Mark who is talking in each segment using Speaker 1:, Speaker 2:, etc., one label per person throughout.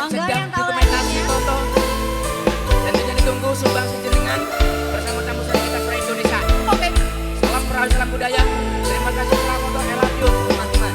Speaker 1: yang sedang dokumentasi foto. Tentunya ditunggu sumbang sejenengan bersama tamu saya kita se Indonesia. Oke, salam perahu, salam budaya. Terima kasih telah foto Eladio, teman-teman.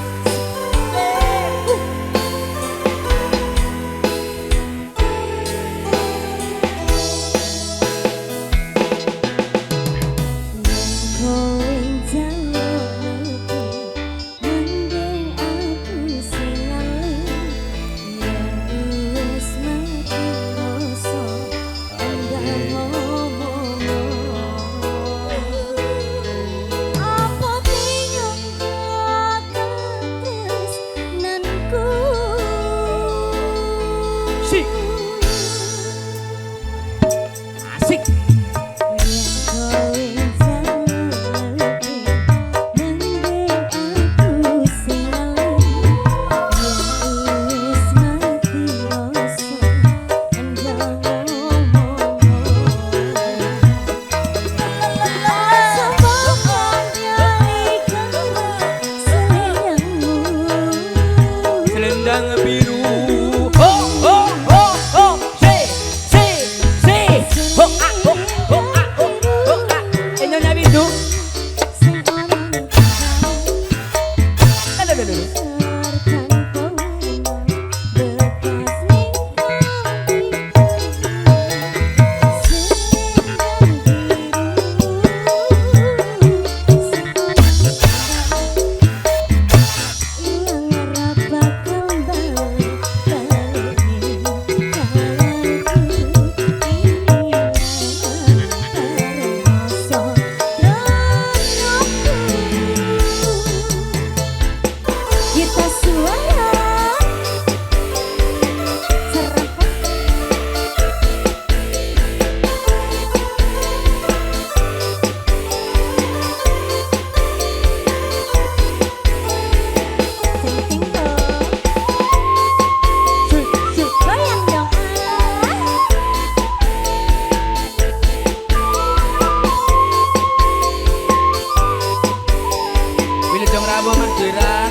Speaker 1: Prabu Mas Diran.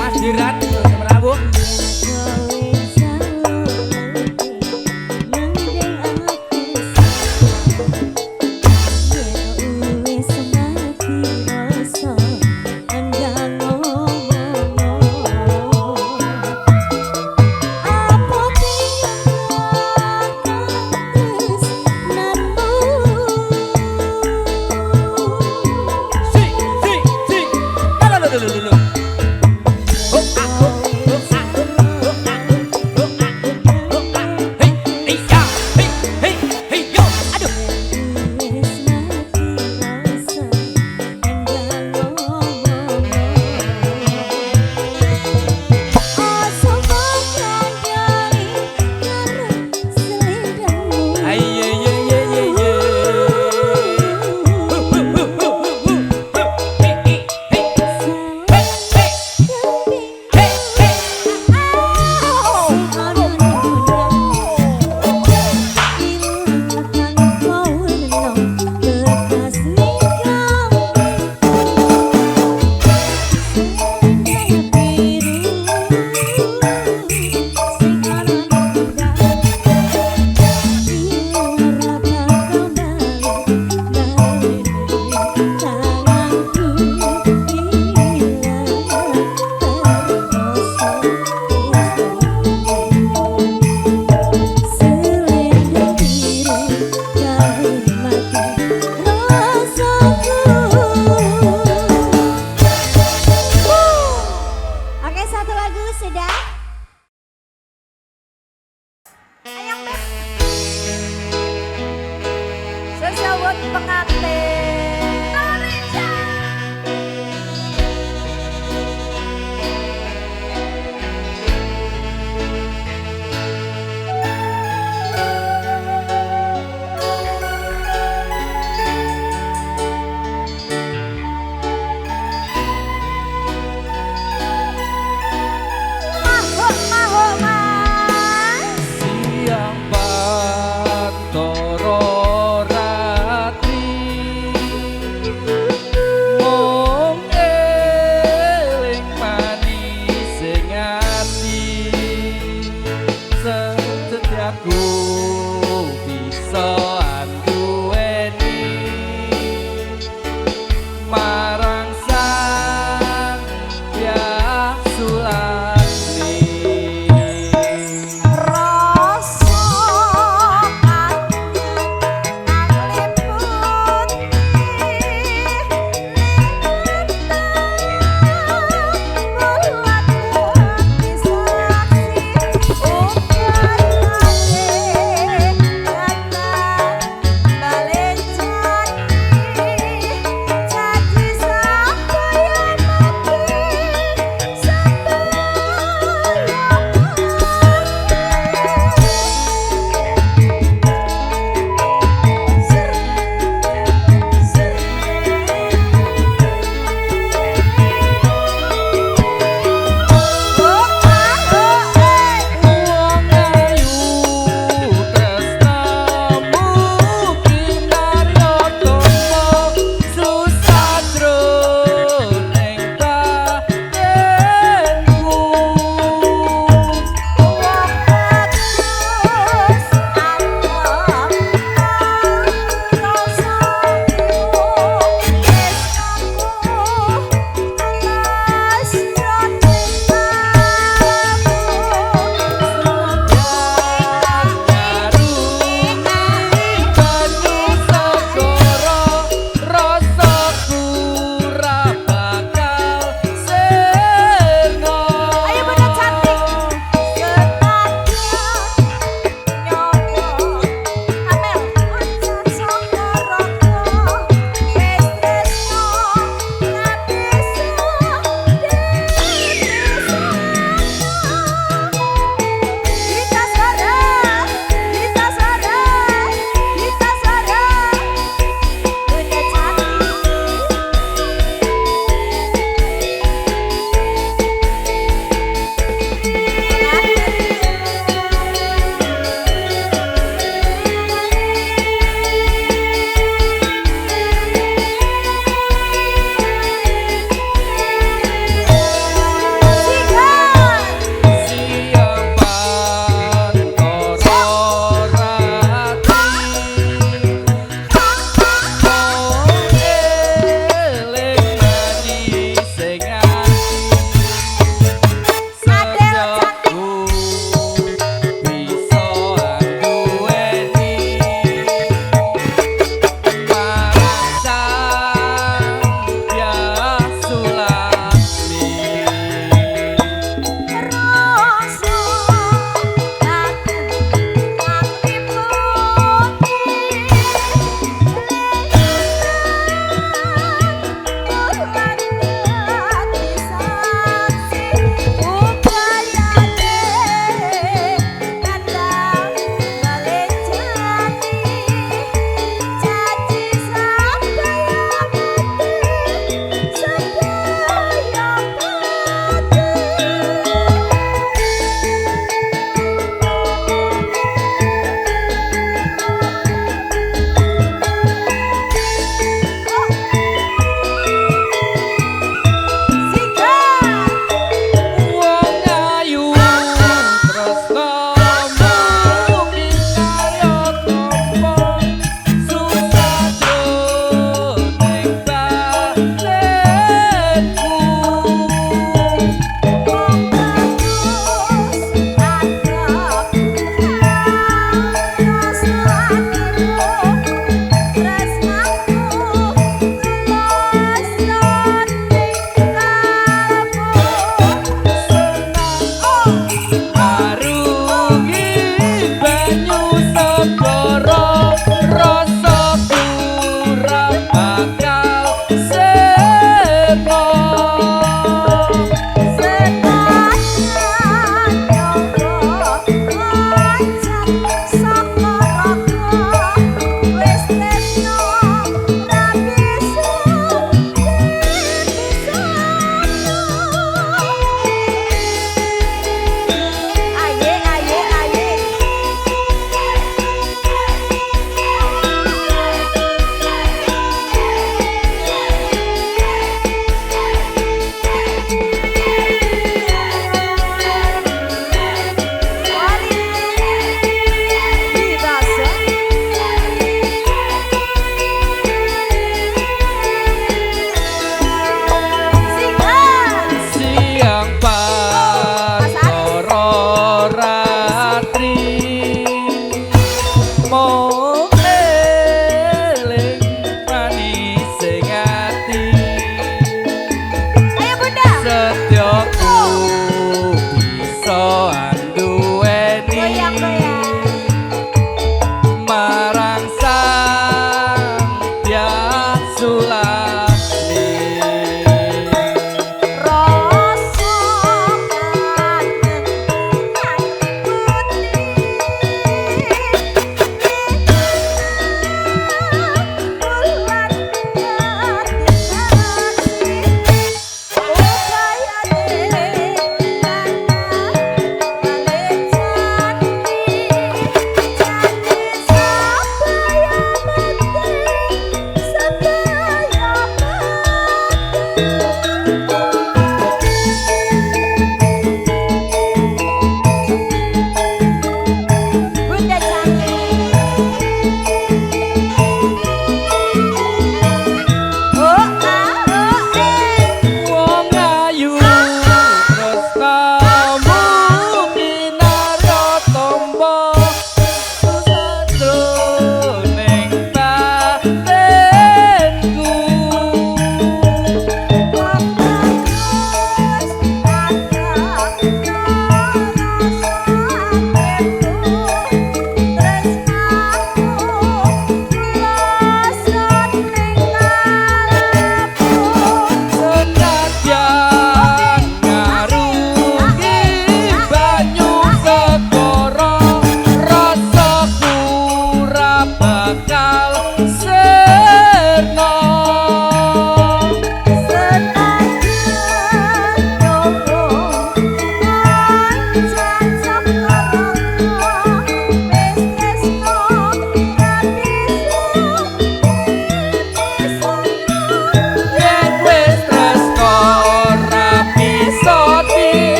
Speaker 1: Mas Diran Prabu.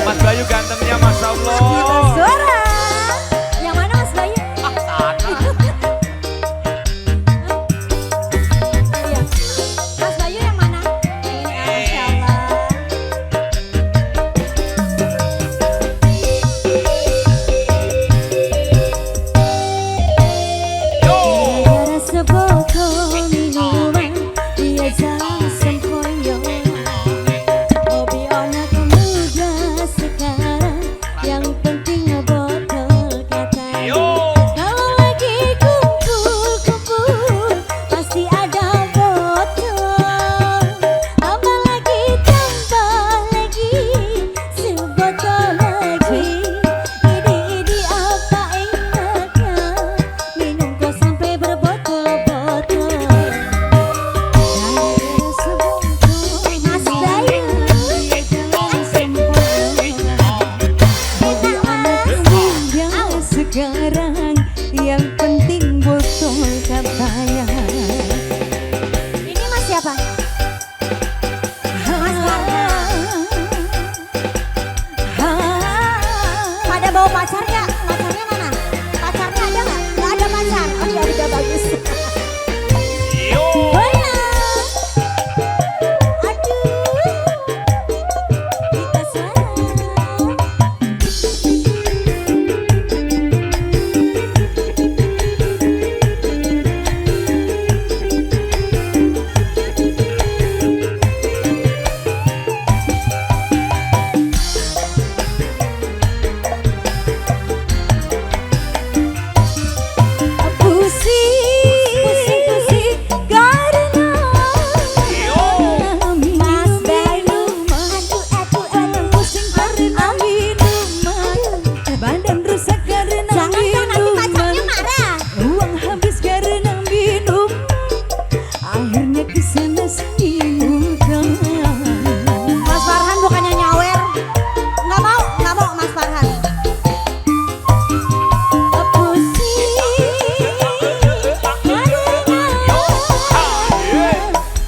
Speaker 2: Mas Bayu gantengnya Masya Allah.
Speaker 3: Kita suara. Yang mana Mas Bayu?
Speaker 2: Sana.
Speaker 3: Iya. Mas Bayu yang mana? Yang ini, Masya Allah.
Speaker 2: Yo.
Speaker 3: Ada sebotol minuman biasa sempoyong. Hobi anak muda sekarang yang penting ngebotol katanya.
Speaker 2: Yo.
Speaker 3: Kalau lagi kumpul-kumpul pasti ada botol. Tambah lagi sebotol lagi. Ini apa enaknya minum kok sampai berbotol-botol. Gara-gara sebotol Mas Bayu jalan sempoyong. Hobi anak muda sekarang yang penting botol katanya. Ini Mas siapa? Mas Farhan. Pada bawa pacar nggak? Pacarnya mana? Pacarnya ada nggak? Nggak ada pacar. Oh ya udah bagus.
Speaker 2: Yo.
Speaker 3: Bola. Aduh. Kita sayang. Pusing karena Mas Bayu aduh pusing karena minuman. Badan rusak karena minuman. Nanti pacarnya marah. Uang habis karena minum. Akhirnya kesana sini kan. Mas Farhan bukannya nyawer. Nggak mau Mas Farhan.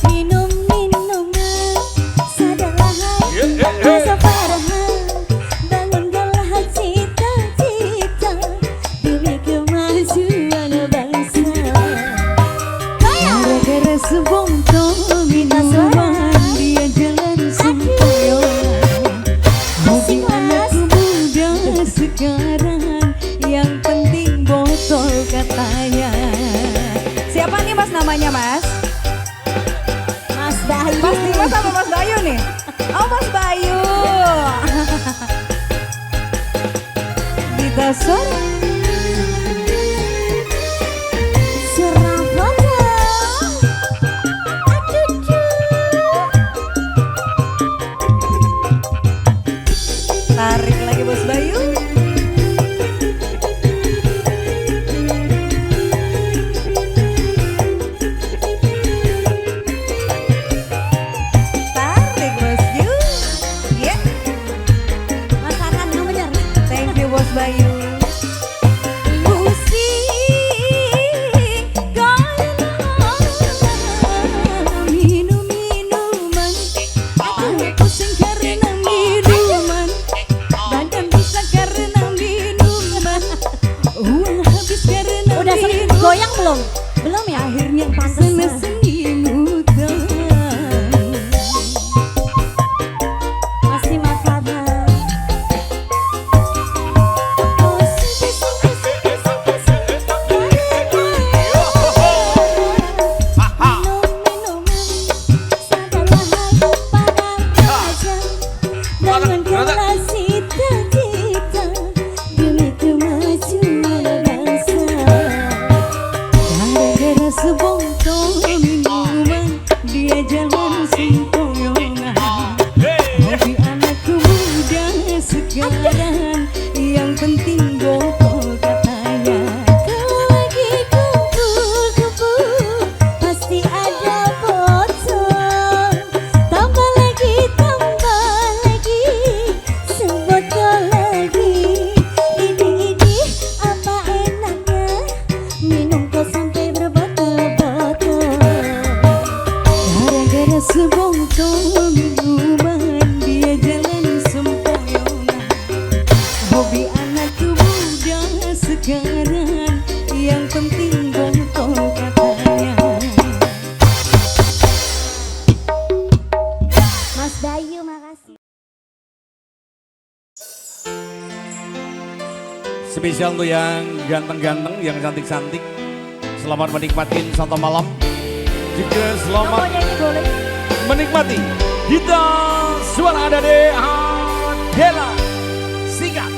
Speaker 3: Minum-minuman sadarlah rasa Farhan. Bangunlah cita-cita demi kemajuan bangsa. Gara-gara sebotol minuman dia jalan sempoyong. Hobi anak muda sekarang yang penting botol katanya.
Speaker 4: Siapa nih Mas namanya Mas?
Speaker 3: Mas Bayu.
Speaker 4: Mas Dimas sama Mas Bayu nih? Oh Mas Bayu. Kita suara.
Speaker 3: Surabaya. Aduh.
Speaker 4: Tarik lagi Mas Bayu.
Speaker 3: goyang belum? Belum ya?
Speaker 4: Akhirnya
Speaker 3: Pantes.
Speaker 4: senimu
Speaker 3: Masih Mas Farhan. Oh, Dengan kelas cita-cita demi kemajuan bangsa.
Speaker 4: gara-gara sebongkol minuman dia jalan sempoyongan. Hobi anakku muda sekarang yang penting botol katanya.
Speaker 3: Kalau lagi kumpul-kumpul pasti ada botol. Tambah lagi sebotol lagi. Ini apa enaknya minum kok sampai berbotol-botol.
Speaker 4: Gara-gara sebongkol minuman dia jalan sempoyongan. Hobi anakku muda sekarang yang penting botol katanya.
Speaker 3: Mas Bayu makasih.
Speaker 2: Spesial untuk yang ganteng-ganteng, yang cantik-cantik. Selamat menikmati satu malam. Juga selamat
Speaker 3: Nyanyi boleh.
Speaker 2: menikmati Gita Suara Adade Adela Sikat.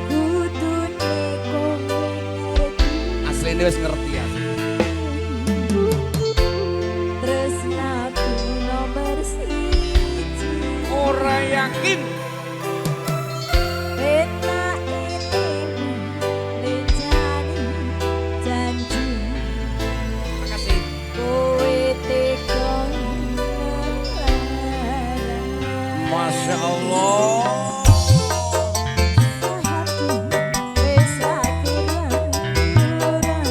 Speaker 3: Kutut leko mengerti.
Speaker 2: Asli ini wis ngerti ya.
Speaker 3: Tresnaku nomor siji.
Speaker 2: Orang yakin.
Speaker 3: Peta itimu lejani janji.
Speaker 2: Makasih.
Speaker 3: Kowe teko
Speaker 2: Masya Allah.
Speaker 3: Hati wis ra kurang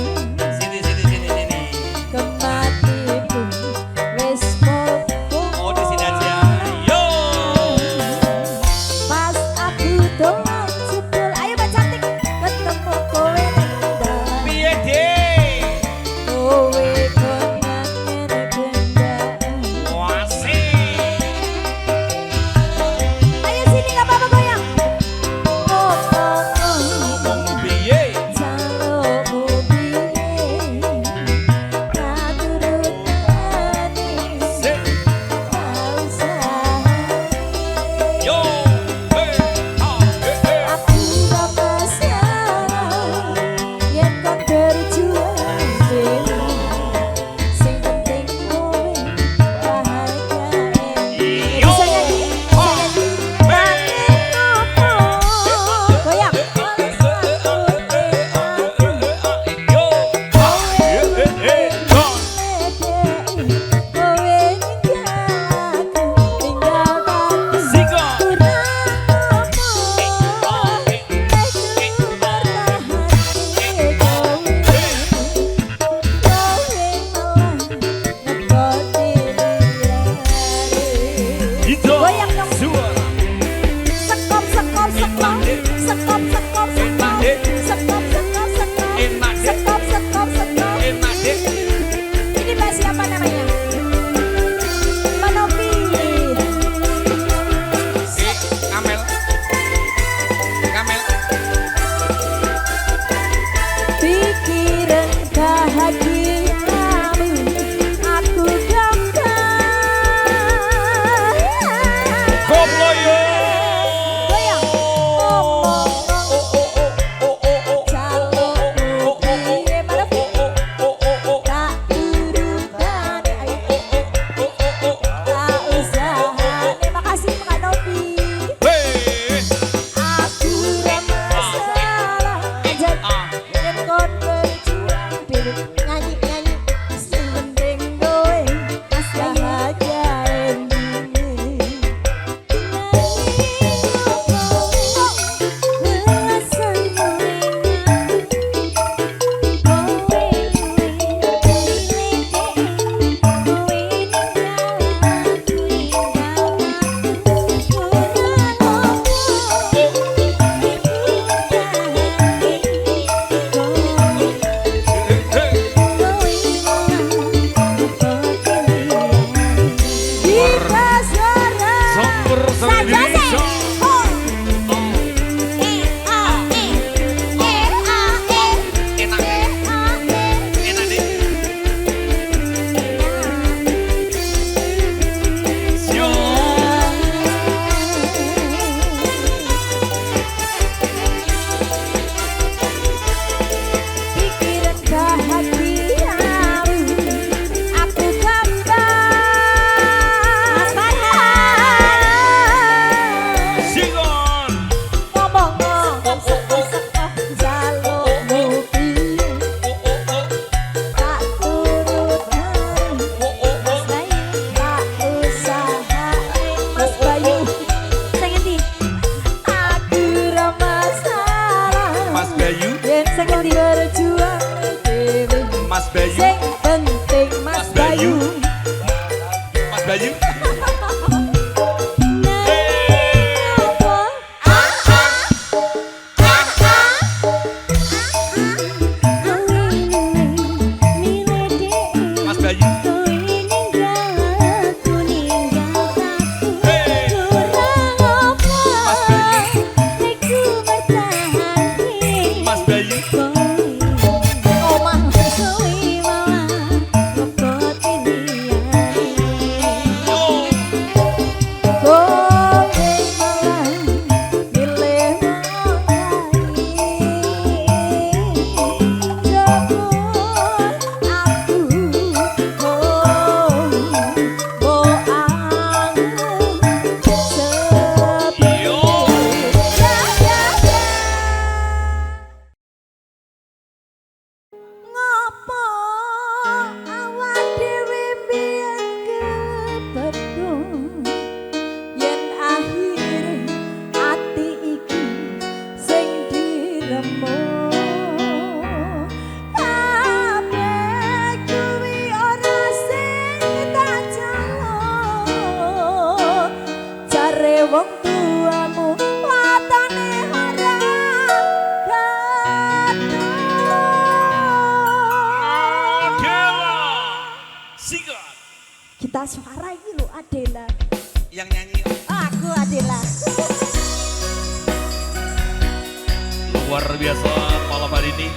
Speaker 2: luar biasa malam hari ini.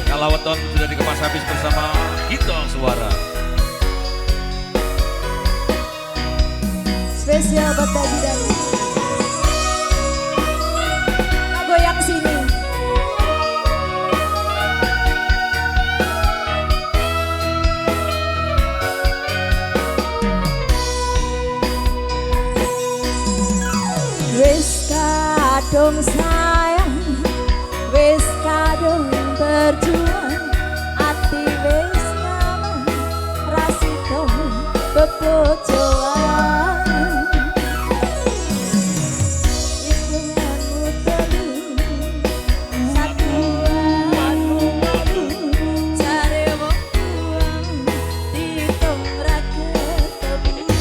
Speaker 2: Kalaweton sudah dikemas habis bersama Gita Suara.
Speaker 3: Spesial buat Kak Bidan. Goyang sini. Wis kadung sayang, wis kadung berjuang, ati wis nyaman, rasito bepojoan. Hitunganmu telu, satuanmu melu, cari wong tuang, dihitung ra ketemu.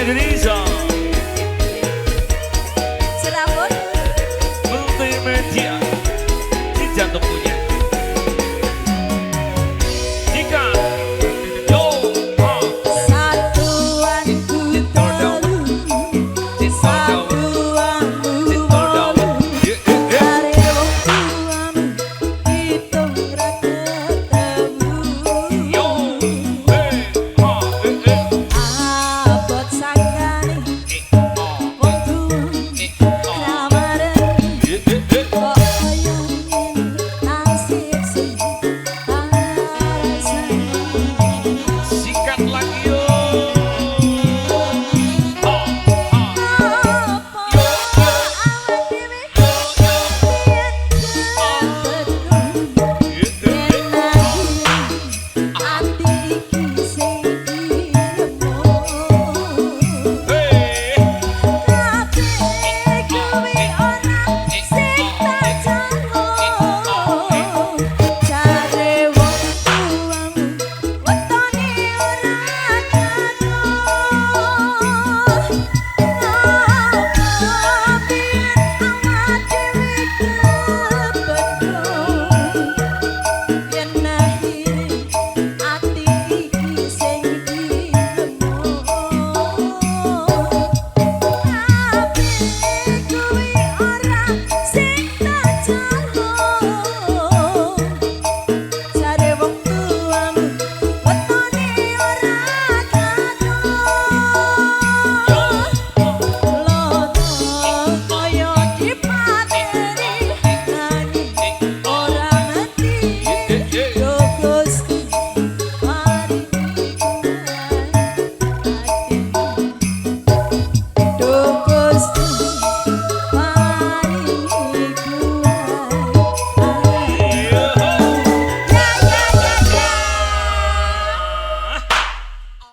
Speaker 2: Indonesia.
Speaker 3: Cirebon
Speaker 2: Multimedia di jantungnya.